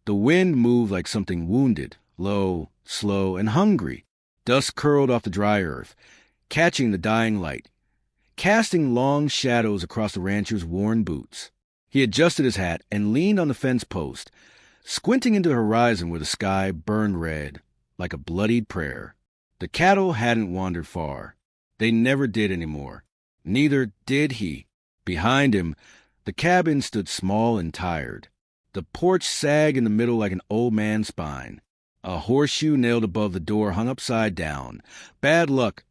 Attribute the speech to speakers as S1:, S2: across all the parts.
S1: The wind moved like something wounded, low, slow, and hungry. Dust curled off the dry earth, catching the dying light, casting long shadows across the rancher's worn boots. He adjusted his hat and leaned on the fence post, squinting into the horizon where the sky burned red, like a bloodied prayer. The cattle hadn't wandered far. They never did anymore. Neither did he. Behind him, the cabin stood small and tired. The porch sagged in the middle like an old man's spine. A horseshoe nailed above the door hung upside down. Bad luck.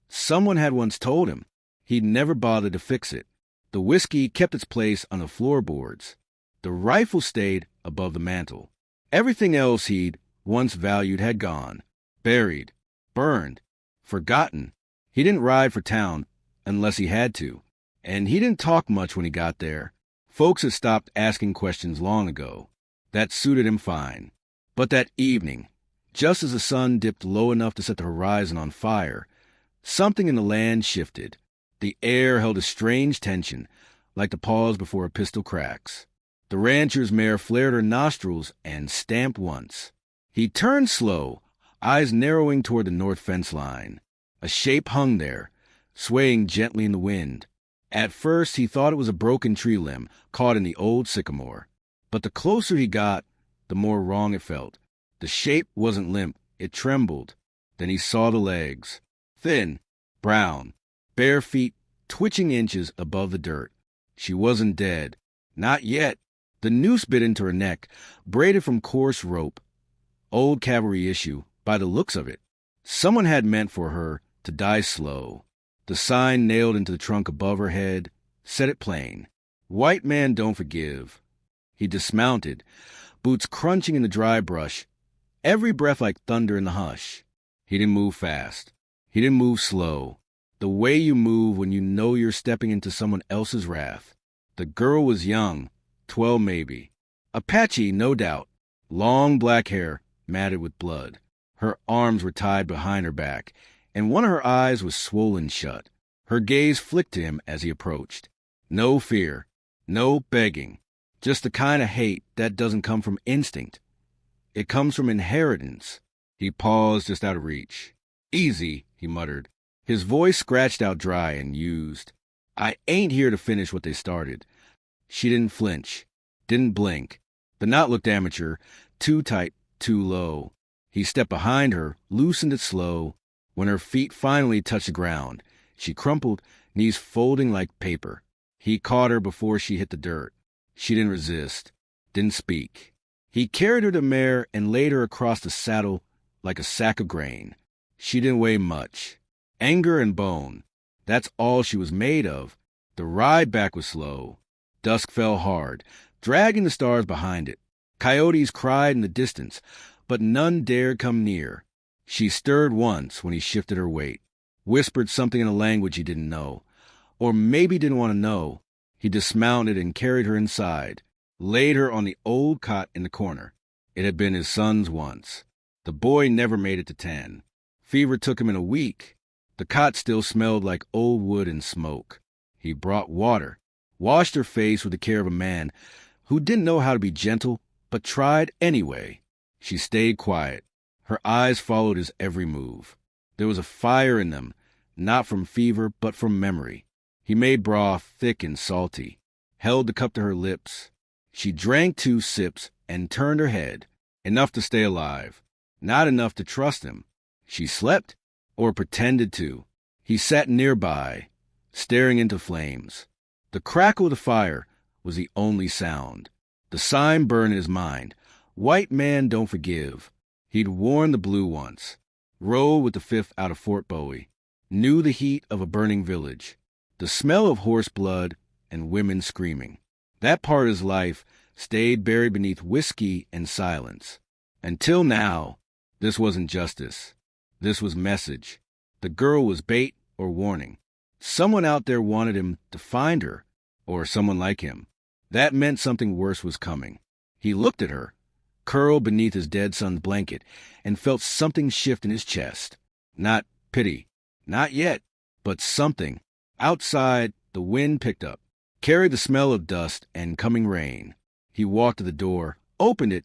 S1: Someone had once told him. He'd never bothered to fix it. The whiskey kept its place on the floorboards. The rifle stayed above the mantel. Everything else he'd once valued had gone. Buried. Burned. Forgotten. He didn't ride for town unless he had to. And he didn't talk much when he got there. Folks had stopped asking questions long ago. That suited him fine. But that evening, just as the sun dipped low enough to set the horizon on fire, something in the land shifted. The air held a strange tension, like the pause before a pistol cracks. The rancher's mare flared her nostrils and stamped once. He turned slow, eyes narrowing toward the north fence line. A shape hung there, swaying gently in the wind. At first he thought it was a broken tree limb caught in the old sycamore. But the closer he got, the more wrong it felt. The shape wasn't limp, it trembled. Then he saw the legs. Thin, brown, bare feet twitching inches above the dirt. She wasn't dead. Not yet. The noose bit into her neck, braided from coarse rope. Old cavalry issue, by the looks of it. Someone had meant for her to die slow. The sign nailed into the trunk above her head said it plain. White man don't forgive. He dismounted, boots crunching in the dry brush, every breath like thunder in the hush. He didn't move fast. He didn't move slow. The way you move when you know you're stepping into someone else's wrath. The girl was young, 12 maybe. Apache, no doubt. Long black hair, matted with blood. Her arms were tied behind her back, and one of her eyes was swollen shut. Her gaze flicked to him as he approached. No fear, no begging, just the kind of hate that doesn't come from instinct. It comes from inheritance. He paused just out of reach. Easy, he muttered. His voice scratched out dry and used. I ain't here to finish what they started. She didn't flinch, didn't blink. The knot looked amateur, too tight, too low. He stepped behind her, loosened it slow. When her feet finally touched the ground, she crumpled, knees folding like paper. He caught her before she hit the dirt. She didn't resist, didn't speak. He carried her to the mare and laid her across the saddle like a sack of grain. She didn't weigh much. Anger and bone, that's all she was made of. The ride back was slow. Dusk fell hard, dragging the stars behind it. Coyotes cried in the distance, but none dared come near. She stirred once when he shifted her weight, whispered something in a language he didn't know, or maybe didn't want to know. He dismounted and carried her inside, laid her on the old cot in the corner. It had been his son's once. The boy never made it to 10. Fever took him in a week. The cot still smelled like old wood and smoke. He brought water, washed her face with the care of a man who didn't know how to be gentle, but tried anyway. She stayed quiet. Her eyes followed his every move. There was a fire in them, not from fever, but from memory. He made broth thick and salty, held the cup to her lips. She drank 2 sips and turned her head, enough to stay alive, not enough to trust him. She slept, or pretended to. He sat nearby, staring into flames. The crackle of the fire was the only sound. The sign burned in his mind. White man don't forgive. He'd worn the blue once, rode with the 5th out of Fort Bowie, knew the heat of a burning village, the smell of horse blood and women screaming. That part of his life stayed buried beneath whiskey and silence. Until now, this wasn't justice. This was message. The girl was bait or warning. Someone out there wanted him to find her, or someone like him. That meant something worse was coming. He looked at her, curled beneath his dead son's blanket, and felt something shift in his chest. Not pity, not yet, but something. Outside, the wind picked up, carried the smell of dust and coming rain. He walked to the door, opened it,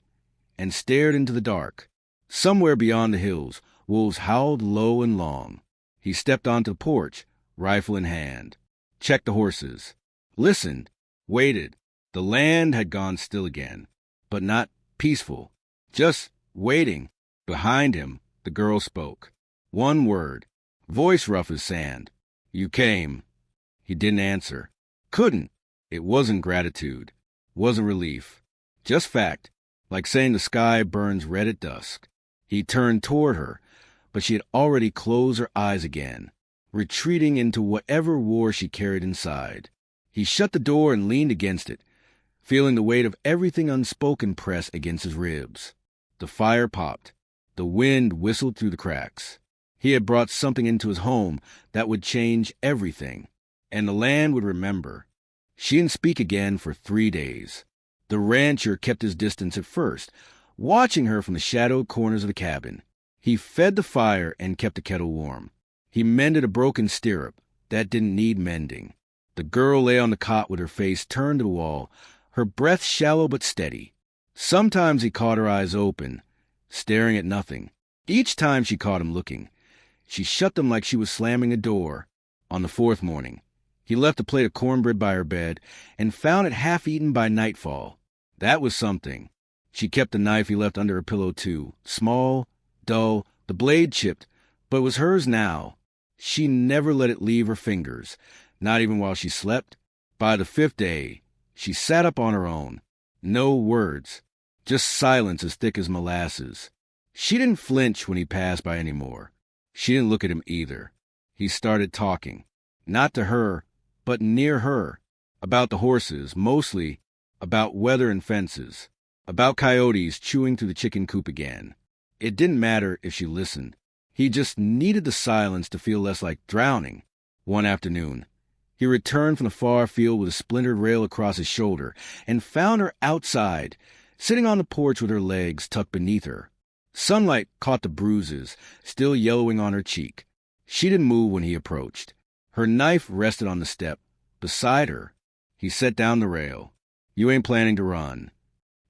S1: and stared into the dark. Somewhere beyond the hills, wolves howled low and long. He stepped onto the porch, rifle in hand, checked the horses, listened, waited. The land had gone still again, but not peaceful, just waiting. Behind him, the girl spoke. One word, voice rough as sand. "You came." He didn't answer. Couldn't. It wasn't gratitude, wasn't relief, just fact, like saying the sky burns red at dusk. He turned toward her, but she had already closed her eyes again, retreating into whatever war she carried inside. He shut the door and leaned against it, feeling the weight of everything unspoken press against his ribs. The fire popped. The wind whistled through the cracks. He had brought something into his home that would change everything, and the land would remember. She didn't speak again for 3 days. The rancher kept his distance at first, watching her from the shadowed corners of the cabin. He fed the fire and kept the kettle warm. He mended a broken stirrup that didn't need mending. The girl lay on the cot with her face turned to the wall, her breath shallow but steady. Sometimes he caught her eyes open, staring at nothing. Each time she caught him looking, she shut them like she was slamming a door. On the 4th morning, he left a plate of cornbread by her bed and found it half-eaten by nightfall. That was something. She kept the knife he left under her pillow, too. Small, dull, the blade chipped, but it was hers now. She never let it leave her fingers, not even while she slept. By the 5th day, she sat up on her own. No words, just silence as thick as molasses. She didn't flinch when he passed by anymore. She didn't look at him either. He started talking, not to her, but near her, about the horses, mostly about weather and fences, about coyotes chewing through the chicken coop again. It didn't matter if she listened. He just needed the silence to feel less like drowning. One afternoon, he returned from the far field with a splintered rail across his shoulder and found her outside, sitting on the porch with her legs tucked beneath her. Sunlight caught the bruises, still yellowing on her cheek. She didn't move when he approached. Her knife rested on the step. Beside her, he set down the rail. "You ain't planning to run."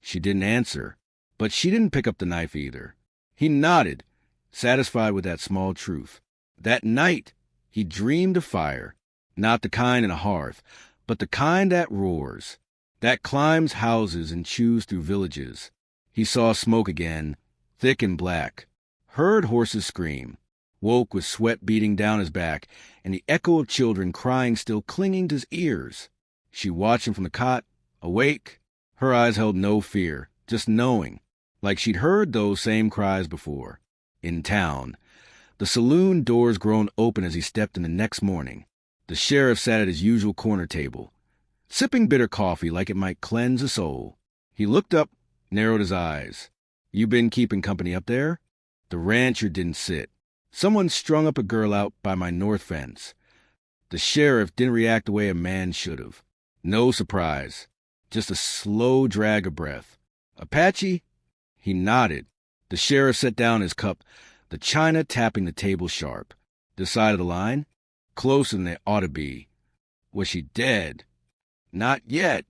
S1: She didn't answer, but she didn't pick up the knife either. He nodded, satisfied with that small truth. That night, he dreamed of fire, not the kind in a hearth, but the kind that roars, that climbs houses and chews through villages. He saw smoke again, thick and black, heard horses scream, woke with sweat beating down his back, and the echo of children crying still clinging to his ears. She watched him from the cot, awake. Her eyes held no fear, just knowing, like she'd heard those same cries before. In town, the saloon doors groaned open as he stepped in the next morning. The sheriff sat at his usual corner table, sipping bitter coffee like it might cleanse the soul. He looked up, narrowed his eyes. "You been keeping company up there?" The rancher didn't sit. "Someone strung up a girl out by my north fence." The sheriff didn't react the way a man should have. No surprise, just a slow drag of breath. "Apache?" He nodded. The sheriff set down his cup, the china tapping the table sharp. "This side of the line?" "Closer than they ought to be." "Was she dead?" "Not yet."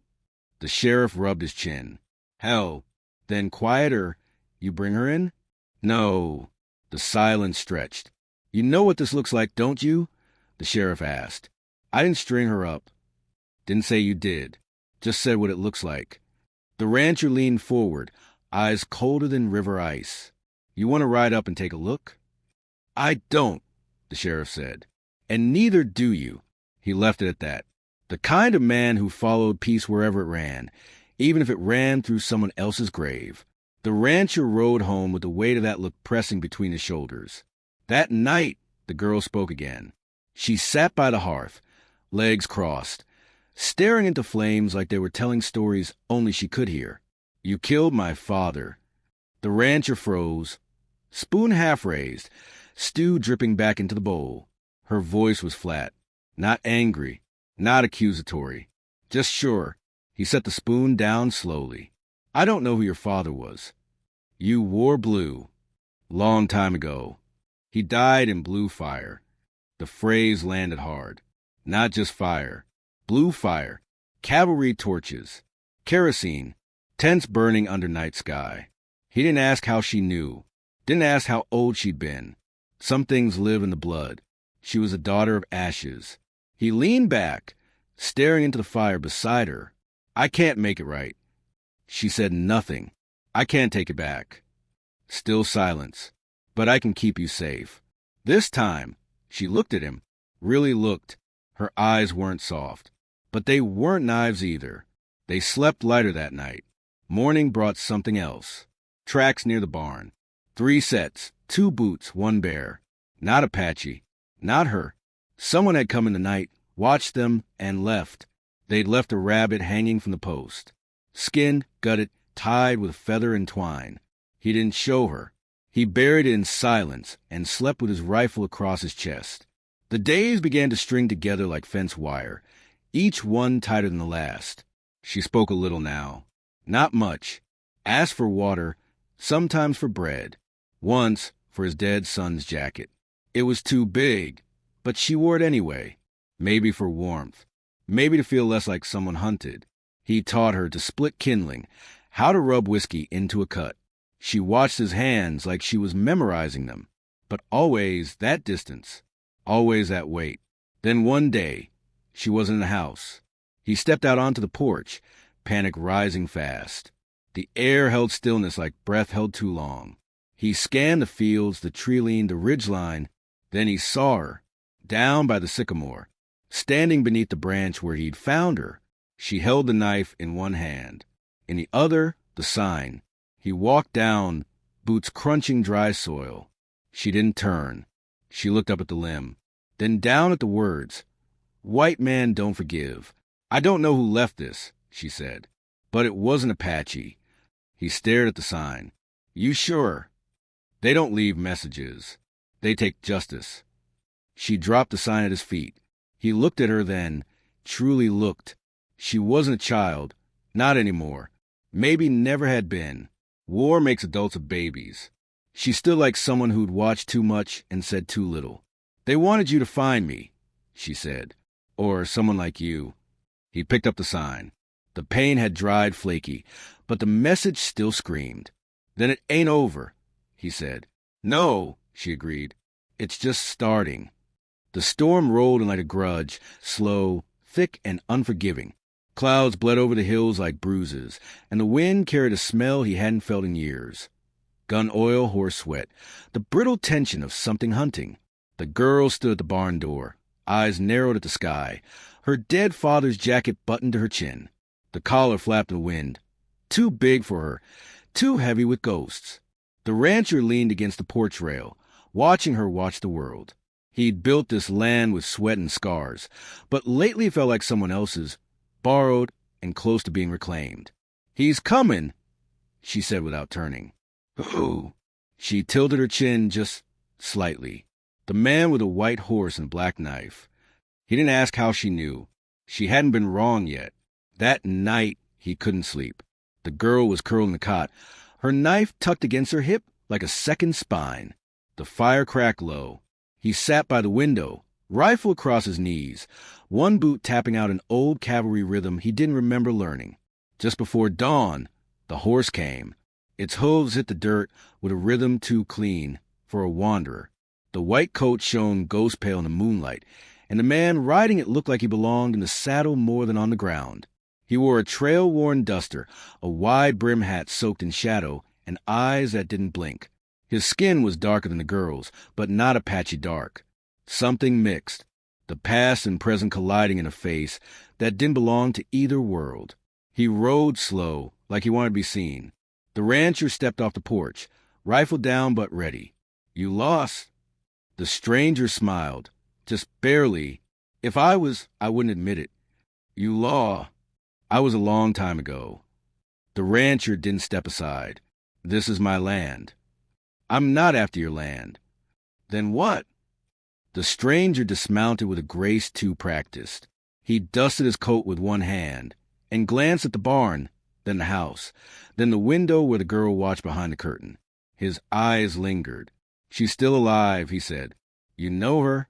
S1: The sheriff rubbed his chin. "Hell, then quieter. You bring her in?" "No." The silence stretched. "You know what this looks like, don't you?" the sheriff asked. "I didn't string her up." "Didn't say you did. Just said what it looks like." The rancher leaned forward, eyes colder than river ice. "You want to ride up and take a look?" "I don't," the sheriff said. "And neither do you." He left it at that. The kind of man who followed peace wherever it ran, even if it ran through someone else's grave. The rancher rode home with the weight of that look pressing between his shoulders. That night, the girl spoke again. She sat by the hearth, legs crossed, staring into flames like they were telling stories only she could hear. "You killed my father." The rancher froze, spoon half raised, stew dripping back into the bowl. Her voice was flat, not angry, not accusatory, just sure. He set the spoon down slowly. "I don't know who your father was. You wore blue. Long time ago. He died in blue fire." The phrase landed hard. Not just fire. Blue fire. Cavalry torches. Kerosene. Tents burning under night sky. He didn't ask how she knew. Didn't ask how old she'd been. Some things live in the blood. She was a daughter of ashes. He leaned back, staring into the fire beside her. I can't make it right. She said nothing. I can't take it back. Still silence. But I can keep you safe. This time, she looked at him. Really looked. Her eyes weren't soft. But they weren't knives either. They slept lighter that night. Morning brought something else. Tracks near the barn. 3 sets, 2 boots, 1 bear. Not Apache. Not her. Someone had come in the night, watched them, and left. They'd left a rabbit hanging from the post. Skinned, gutted, tied with feather and twine. He didn't show her. He buried it in silence and slept with his rifle across his chest. The days began to string together like fence wire, each one tighter than the last. She spoke a little now. Not much. Asked for water, sometimes for bread. Once for his dead son's jacket. It was too big, but she wore it anyway. Maybe for warmth. Maybe to feel less like someone hunted. He taught her to split kindling, how to rub whiskey into a cut. She watched his hands like she was memorizing them, but always that distance, always that weight. Then one day, she was in the house. He stepped out onto the porch, panic rising fast. The air held stillness like breath held too long. He scanned the fields, the tree line, the ridgeline. Then he saw her, down by the sycamore, standing beneath the branch where he'd found her. She held the knife in one hand. In the other, the sign. He walked down, boots crunching dry soil. She didn't turn. She looked up at the limb, then down at the words. White man don't forgive. I don't know who left this, she said, but it wasn't Apache. He stared at the sign. You sure? They don't leave messages. They take justice. She dropped the sign at his feet. He looked at her then, truly looked. She wasn't a child, not anymore. Maybe never had been. War makes adults of babies. She stood like someone who'd watched too much and said too little. They wanted you to find me, she said. Or someone like you. He picked up the sign. The pain had dried flaky, but the message still screamed. Then it ain't over, he said. No, she agreed. It's just starting. The storm rolled in like a grudge, slow, thick, and unforgiving. Clouds bled over the hills like bruises, and the wind carried a smell he hadn't felt in years. Gun oil, horse sweat, the brittle tension of something hunting. The girl stood at the barn door, eyes narrowed at the sky, her dead father's jacket buttoned to her chin. The collar flapped in the wind. Too big for her, too heavy with ghosts. The rancher leaned against the porch rail, watching her watch the world. He'd built this land with sweat and scars, but lately felt like someone else's, borrowed and close to being reclaimed. He's coming, she said without turning. Who? She tilted her chin just slightly. The man with a white horse and black knife. He didn't ask how she knew. She hadn't been wrong yet. That night, he couldn't sleep. The girl was curled in the cot, her knife tucked against her hip like a second spine. The fire cracked low. He sat by the window, rifle across his knees, one boot tapping out an old cavalry rhythm he didn't remember learning. Just before dawn, the horse came. Its hooves hit the dirt with a rhythm too clean for a wanderer. The white coat shone ghost pale in the moonlight, and the man riding it looked like he belonged in the saddle more than on the ground. He wore a trail-worn duster, a wide-brim hat soaked in shadow, and eyes that didn't blink. His skin was darker than the girl's, but not Apache dark. Something mixed, the past and present colliding in a face that didn't belong to either world. He rode slow, like he wanted to be seen. The rancher stepped off the porch, rifle down but ready. You lost. The stranger smiled, just barely. If I wouldn't admit it. You law. I was a long time ago. The rancher didn't step aside. This is my land. I'm not after your land. Then what? The stranger dismounted with a grace too practiced. He dusted his coat with one hand and glanced at the barn, then the house, then the window where the girl watched behind the curtain. His eyes lingered. She's still alive, he said. You know her?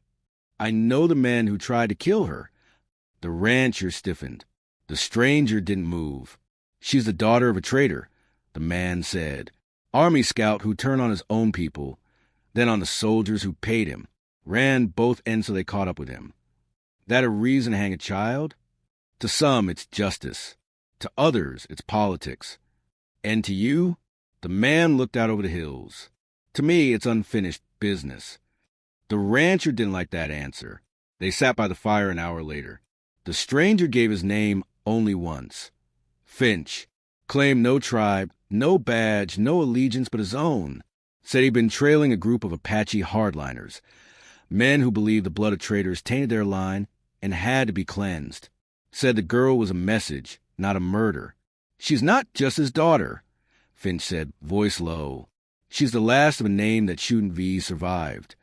S1: I know the man who tried to kill her. The rancher stiffened. The stranger didn't move. She's the daughter of a trader, the man said. Army scout who turned on his own people, then on the soldiers who paid him, ran both ends so they caught up with him. That a reason to hang a child? To some, it's justice. To others, it's politics. And to you? The man looked out over the hills. To me, it's unfinished business. The rancher didn't like that answer. They sat by the fire an hour later. The stranger gave his name only once. Finch. Claimed no tribe, no badge, no allegiance but his own. Said he'd been trailing a group of Apache hardliners. Men who believed the blood of traitors tainted their line and had to be cleansed. Said the girl was a message, not a murder. She's not just his daughter, Finch said, voice low. She's the last of a name that Shootin' V survived.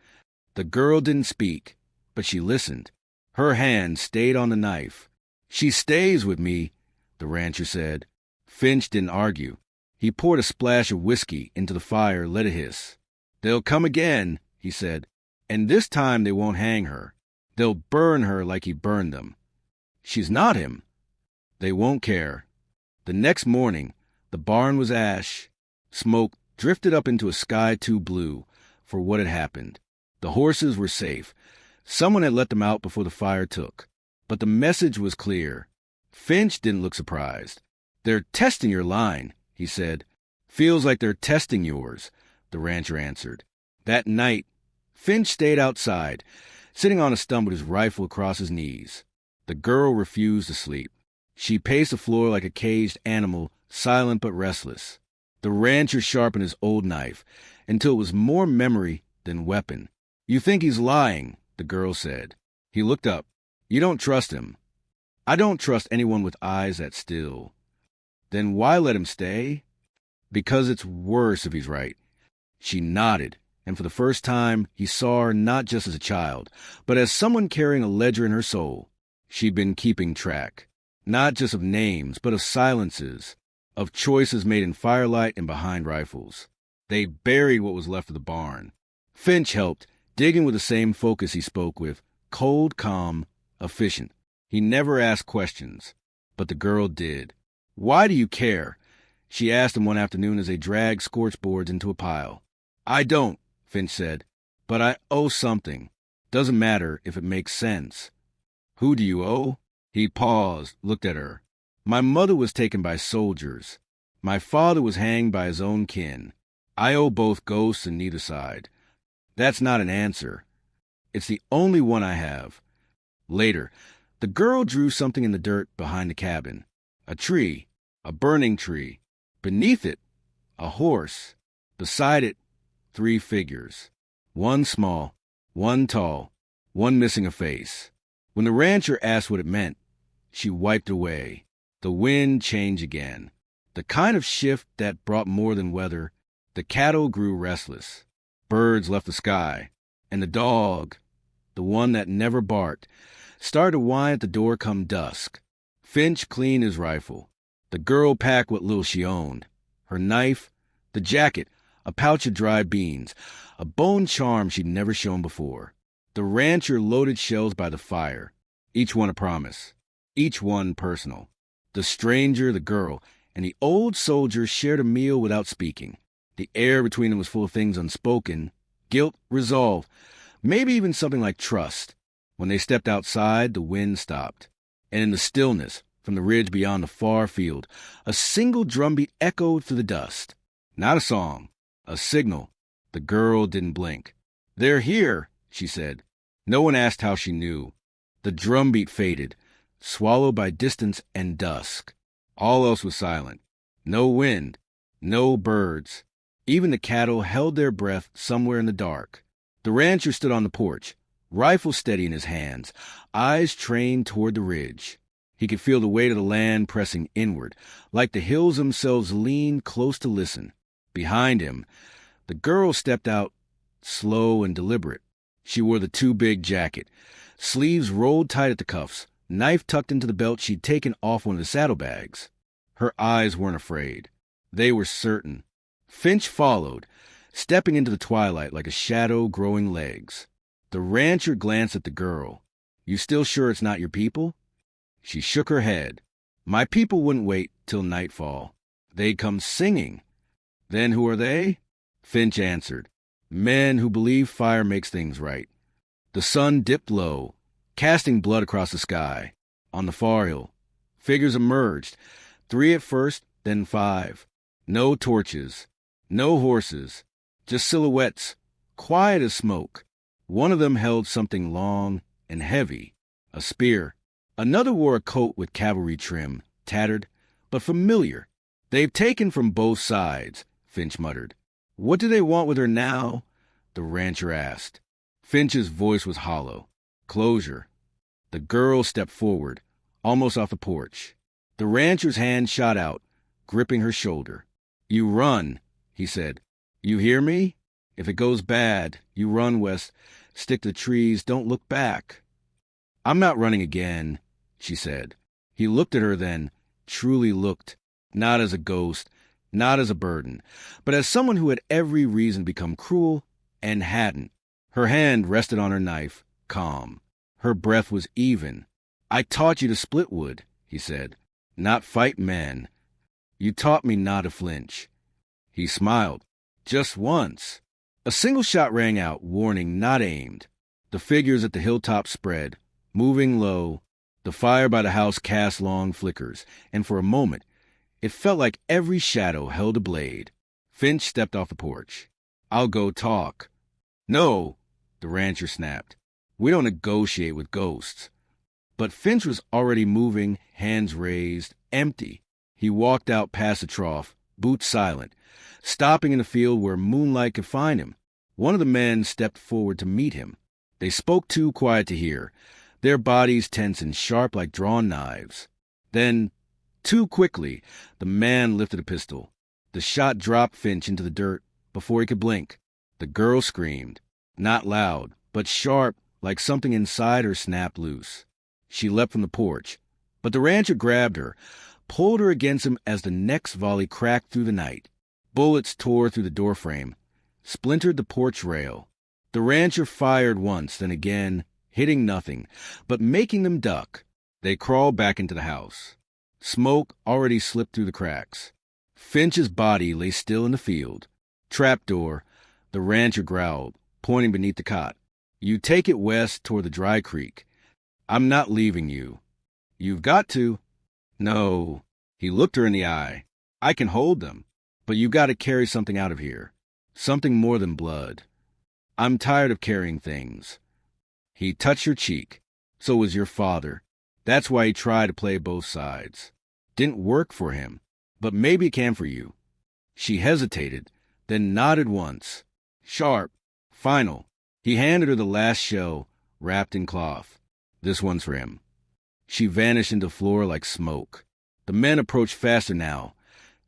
S1: The girl didn't speak, but she listened. Her hand stayed on the knife. She stays with me, the rancher said. Finch didn't argue. He poured a splash of whiskey into the fire, let it hiss. They'll come again, he said, and this time they won't hang her. They'll burn her like he burned them. She's not him. They won't care. The next morning, the barn was ash. Smoke drifted up into a sky too blue for what had happened. The horses were safe. Someone had let them out before the fire took. But the message was clear. Finch didn't look surprised. They're testing your line, he said. Feels like they're testing yours, the rancher answered. That night, Finch stayed outside, sitting on a stump with his rifle across his knees. The girl refused to sleep. She paced the floor like a caged animal, silent but restless. The rancher sharpened his old knife until it was more memory than weapon. You think he's lying, the girl said. He looked up. You don't trust him. I don't trust anyone with eyes that still. Then why let him stay? Because it's worse if he's right. She nodded, and for the first time he saw her not just as a child, but as someone carrying a ledger in her soul. She'd been keeping track, not just of names, but of silences, of choices made in firelight and behind rifles. They buried what was left of the barn. Finch helped, digging with the same focus he spoke with, cold, calm, efficient. He never asked questions, but the girl did. Why do you care? She asked him one afternoon as they dragged scorch boards into a pile. I don't, Finch said, but I owe something. Doesn't matter if it makes sense. Who do you owe? He paused, looked at her. My mother was taken by soldiers. My father was hanged by his own kin. I owe both ghosts and neither side. That's not an answer. It's the only one I have. Later, the girl drew something in the dirt behind the cabin. A tree, a burning tree. Beneath it, a horse. Beside it, 3 figures. One small, one tall, one missing a face. When the rancher asked what it meant, she wiped away. The wind changed again. The kind of shift that brought more than weather. The cattle grew restless. Birds left the sky. And the dog, the one that never barked, started to whine at the door come dusk. Finch cleaned his rifle. The girl packed what little she owned. Her knife, the jacket, a pouch of dried beans, a bone charm she'd never shown before. The rancher loaded shells by the fire, each one a promise, each one personal. The stranger, the girl, and the old soldier shared a meal without speaking. The air between them was full of things unspoken, guilt, resolve, maybe even something like trust. When they stepped outside, the wind stopped. And in the stillness, from the ridge beyond the far field, a single drumbeat echoed through the dust. Not a song, a signal. The girl didn't blink. They're here, she said. No one asked how she knew. The drumbeat faded, swallowed by distance and dusk. All else was silent. No wind, no birds. Even the cattle held their breath somewhere in the dark. The rancher stood on the porch, rifle steady in his hands, eyes trained toward the ridge. He could feel the weight of the land pressing inward, like the hills themselves leaned close to listen. Behind him, the girl stepped out, slow and deliberate. She wore the too-big jacket, sleeves rolled tight at the cuffs, knife tucked into the belt she'd taken off one of the saddlebags. Her eyes weren't afraid. They were certain. Finch followed, stepping into the twilight like a shadow growing legs. The rancher glanced at the girl. You still sure it's not your people? She shook her head. My people wouldn't wait till nightfall. They'd come singing. Then who are they? Finch answered. Men who believe fire makes things right. The sun dipped low, casting blood across the sky. On the far hill, figures emerged, 3 at first, then 5. No torches, no horses, just silhouettes, quiet as smoke. One of them held something long and heavy, a spear. Another wore a coat with cavalry trim, tattered, but familiar. They've taken from both sides, Finch muttered. What do they want with her now? The rancher asked. Finch's voice was hollow. Closure. The girl stepped forward, almost off the porch. The rancher's hand shot out, gripping her shoulder. You run, he said. You hear me? If it goes bad, you run, Wes. Stick to the trees, don't look back. I'm not running again, she said. He looked at her then, truly looked, not as a ghost, not as a burden, but as someone who had every reason to become cruel and hadn't. Her hand rested on her knife, calm. Her breath was even. I taught you to split wood, he said, not fight men. You taught me not to flinch. He smiled. Just once. A single shot rang out, warning not aimed. The figures at the hilltop spread, moving low. The fire by the house cast long flickers, and for a moment, it felt like every shadow held a blade. Finch stepped off the porch. I'll go talk. No, the rancher snapped. We don't negotiate with ghosts. But Finch was already moving, hands raised, empty. He walked out past the trough, boots silent, stopping in the field where moonlight could find him. One of the men stepped forward to meet him. They spoke too quiet to hear, their bodies tense and sharp like drawn knives. Then, too quickly, the man lifted a pistol. The shot dropped Finch into the dirt before he could blink. The girl screamed, not loud, but sharp, like something inside her snapped loose. She leapt from the porch, but the rancher grabbed her, pulled her against him as the next volley cracked through the night. Bullets tore through the doorframe, splintered the porch rail. The rancher fired once, then again, hitting nothing, but making them duck. They crawled back into the house. Smoke already slipped through the cracks. Finch's body lay still in the field. Trapdoor, the rancher growled, pointing beneath the cot. You take it west toward the dry creek. I'm not leaving you. You've got to. No. He looked her in the eye. I can hold them, but you've got to carry something out of here. Something more than blood. I'm tired of carrying things. He touched her cheek. So was your father. That's why he tried to play both sides. Didn't work for him, but maybe it can for you. She hesitated, then nodded once. Sharp. Final. He handed her the last shell, wrapped in cloth. This one's for him. She vanished into the floor like smoke. The men approached faster now,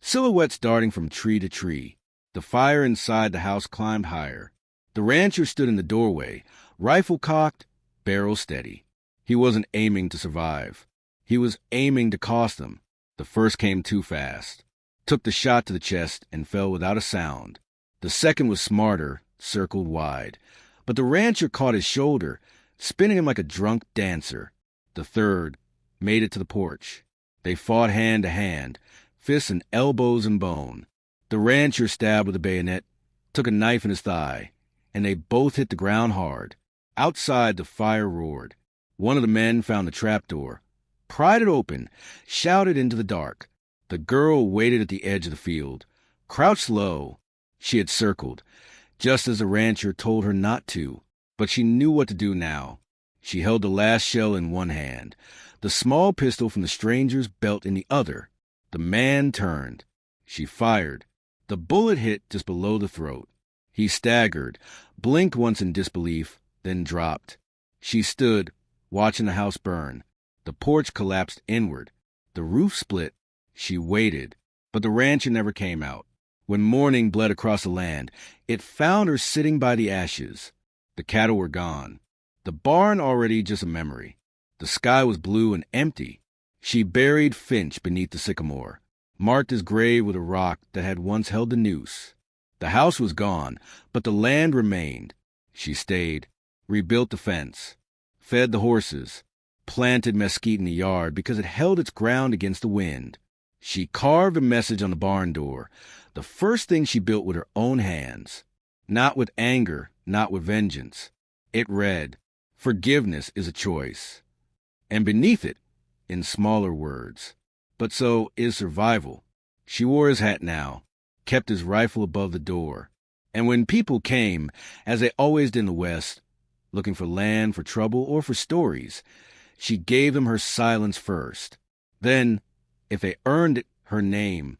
S1: silhouettes darting from tree to tree. The fire inside the house climbed higher. The rancher stood in the doorway, rifle cocked, barrel steady. He wasn't aiming to survive. He was aiming to cost them. The first came too fast. Took the shot to the chest and fell without a sound. The second was smarter, circled wide. But the rancher caught his shoulder, spinning him like a drunk dancer. The third made it to the porch. They fought hand to hand, fists and elbows and bone. The rancher stabbed with a bayonet, took a knife in his thigh, and they both hit the ground hard. Outside, the fire roared. One of the men found the trapdoor, pried it open, shouted into the dark. The girl waited at the edge of the field, crouched low. She had circled, just as the rancher told her not to, but she knew what to do now. She held the last shell in one hand, the small pistol from the stranger's belt in the other. The man turned. She fired. The bullet hit just below the throat. He staggered, blinked once in disbelief, then dropped. She stood, watching the house burn. The porch collapsed inward. The roof split. She waited, but the rancher never came out. When morning bled across the land, it found her sitting by the ashes. The cattle were gone. The barn already just a memory. The sky was blue and empty. She buried Finch beneath the sycamore, marked his grave with a rock that had once held the noose. The house was gone, but the land remained. She stayed, rebuilt the fence, fed the horses, planted mesquite in the yard because it held its ground against the wind. She carved a message on the barn door, the first thing she built with her own hands. Not with anger, not with vengeance. It read, "Forgiveness is a choice." And beneath it, in smaller words, "But so is survival." She wore his hat now, kept his rifle above the door. And when people came, as they always did in the West, looking for land, for trouble, or for stories, she gave them her silence first. Then, if they earned it, her name,